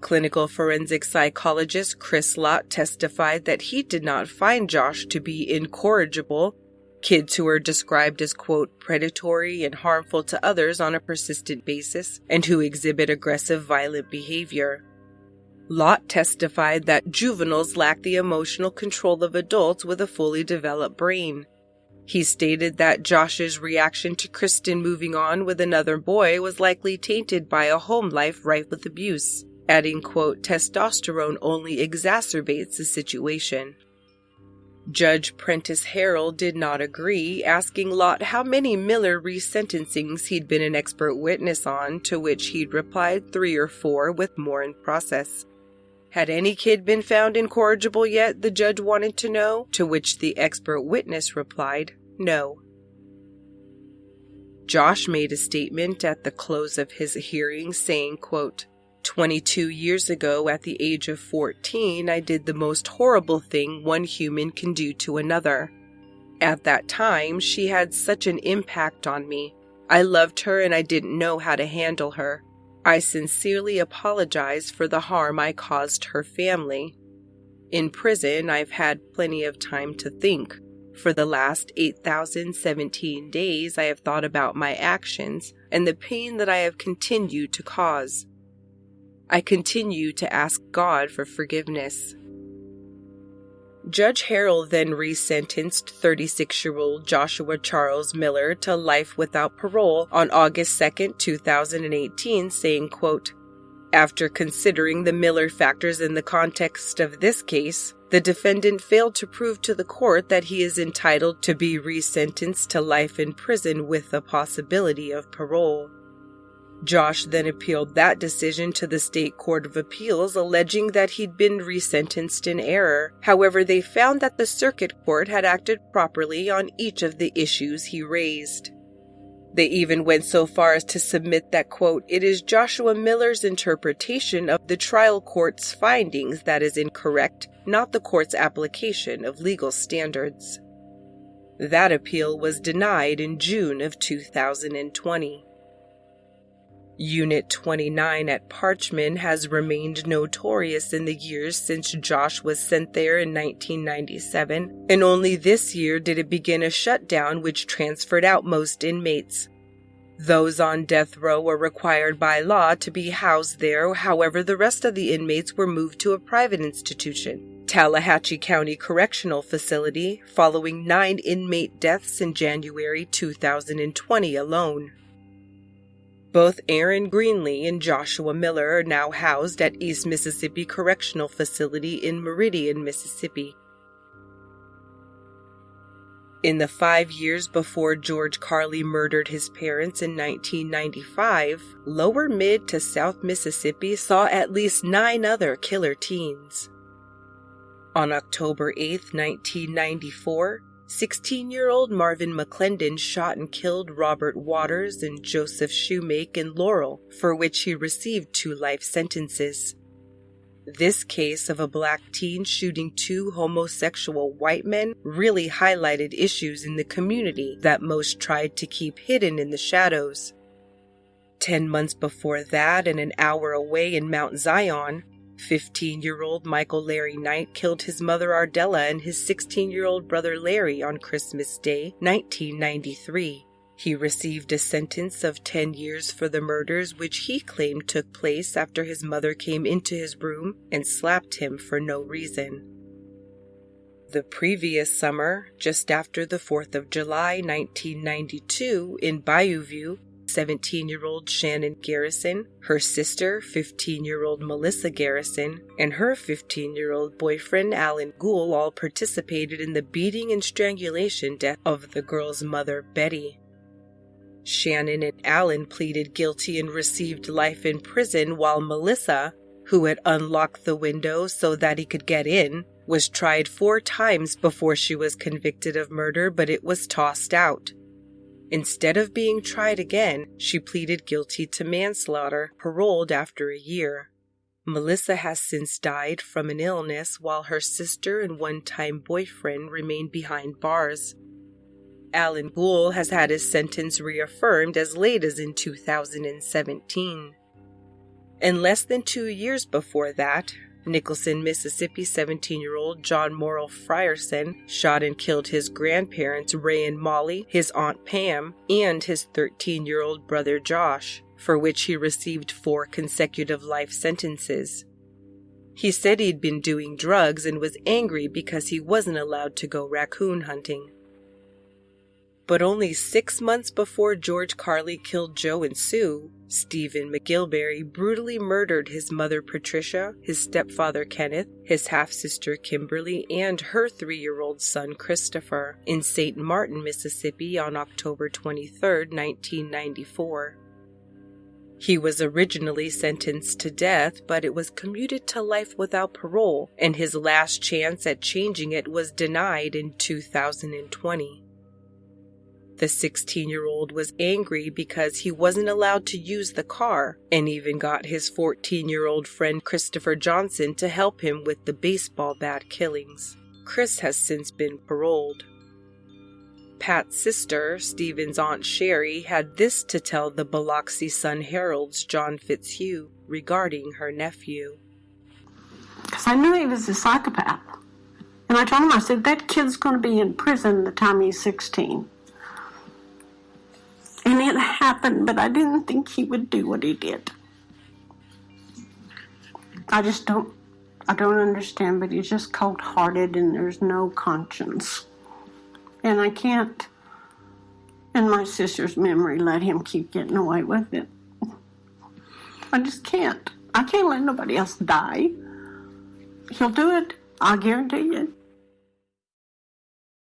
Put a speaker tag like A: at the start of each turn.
A: Clinical forensic psychologist Chris Lott testified that he did not find Josh to be incorrigible. Kids who are described as, quote, predatory and harmful to others on a persistent basis, and who exhibit aggressive, violent behavior. Lott testified that juveniles lack the emotional control of adults with a fully developed brain. He stated that Josh's reaction to Kristen moving on with another boy was likely tainted by a home life rife with abuse, adding, quote, testosterone only exacerbates the situation. Judge Prentice Harrell did not agree, asking Lott how many Miller resentencings he'd been an expert witness on, to which he'd replied 3 or 4 with more in process. Had any kid been found incorrigible yet, the judge wanted to know, to which the expert witness replied, no. Josh made a statement at the close of his hearing saying, quote, 22 years ago, at the age of 14, I did the most horrible thing one human can do to another. At that time, she had such an impact on me. I loved her and I didn't know how to handle her. I sincerely apologize for the harm I caused her family. In prison, I've had plenty of time to think. For the last 8,017 days, I have thought about my actions and the pain that I have continued to cause. I continue to ask God for forgiveness. Judge Harrell then resentenced 36-year-old Joshua Charles Miller to life without parole on August 2, 2018, saying, quote, after considering the Miller factors in the context of this case, the defendant failed to prove to the court that he is entitled to be resentenced to life in prison with the possibility of parole. Josh then appealed that decision to the State Court of Appeals, alleging that he'd been resentenced in error. However, they found that the circuit court had acted properly on each of the issues he raised. They even went so far as to submit that, quote, it is Joshua Miller's interpretation of the trial court's findings that is incorrect, not the court's application of legal standards. That appeal was denied in June of 2020. Unit 29 at Parchman has remained notorious in the years since Josh was sent there in 1997, and only this year did it begin a shutdown which transferred out most inmates. Those on death row were required by law to be housed there, however, the rest of the inmates were moved to a private institution, Tallahatchie County Correctional Facility, following 9 inmate deaths in January 2020 alone. Both Aaron Greenlee and Joshua Miller are now housed at East Mississippi Correctional Facility in Meridian, Mississippi. In the 5 years before George Carley murdered his parents in 1995, Lower Mid to South Mississippi saw at least 9 other killer teens. On October 8, 1994, 16-year-old Marvin McClendon shot and killed Robert Waters and Joseph Shoemake in Laurel, for which he received 2 life sentences. This case of a black teen shooting 2 homosexual white men really highlighted issues in the community that most tried to keep hidden in the shadows. 10 months before that, and an hour away in Mount Zion, 15-year-old Michael Larry Knight killed his mother Ardella and his 16-year-old brother Larry on Christmas Day, 1993. He received a sentence of 10 years for the murders, which he claimed took place after his mother came into his room and slapped him for no reason. The previous summer, just after the 4th of July, 1992, in Bayou View, 17-year-old Shannon Garrison, her sister, 15-year-old Melissa Garrison, and her 15-year-old boyfriend, Alan Goul, all participated in the beating and strangulation death of the girl's mother, Betty. Shannon and Alan pleaded guilty and received life in prison, while Melissa, who had unlocked the window so that he could get in, was tried 4 times before she was convicted of murder, but it was tossed out. Instead of being tried again, she pleaded guilty to manslaughter, paroled after a year. Melissa has since died from an illness, while her sister and one-time boyfriend remain behind bars. Alan Goul has had his sentence reaffirmed as late as in 2017. And less than 2 years before that, Nicholson, Mississippi 17-year-old John Morrill Frierson shot and killed his grandparents Ray and Molly, his Aunt Pam, and his 13-year-old brother Josh, for which he received 4 consecutive life sentences. He said he'd been doing drugs and was angry because he wasn't allowed to go raccoon hunting. But only 6 months before George Carley killed Joe and Sue, Stephen McGilberry brutally murdered his mother Patricia, his stepfather Kenneth, his half-sister Kimberly, and her 3-year-old son Christopher in St. Martin, Mississippi on October 23, 1994. He was originally sentenced to death, but it was commuted to life without parole, and his last chance at changing it was denied in 2020. The 16-year-old was angry because he wasn't allowed to use the car, and even got his 14-year-old friend Christopher Johnson to help him with the baseball bat killings. Chris has since been paroled. Pat's sister, Stephen's Aunt Sherry, had this to tell the Biloxi Sun-Herald's John Fitzhugh regarding her nephew.
B: Because I knew he was a psychopath. And I told him, I said, that kid's going to be in prison the time he's 16. And it happened, but I didn't think he would do what he did. I don't understand, but he's just cold-hearted and there's no conscience. And I can't, in my sister's memory, let him keep getting away with it. I just can't. I can't let nobody else die. He'll do it, I guarantee you.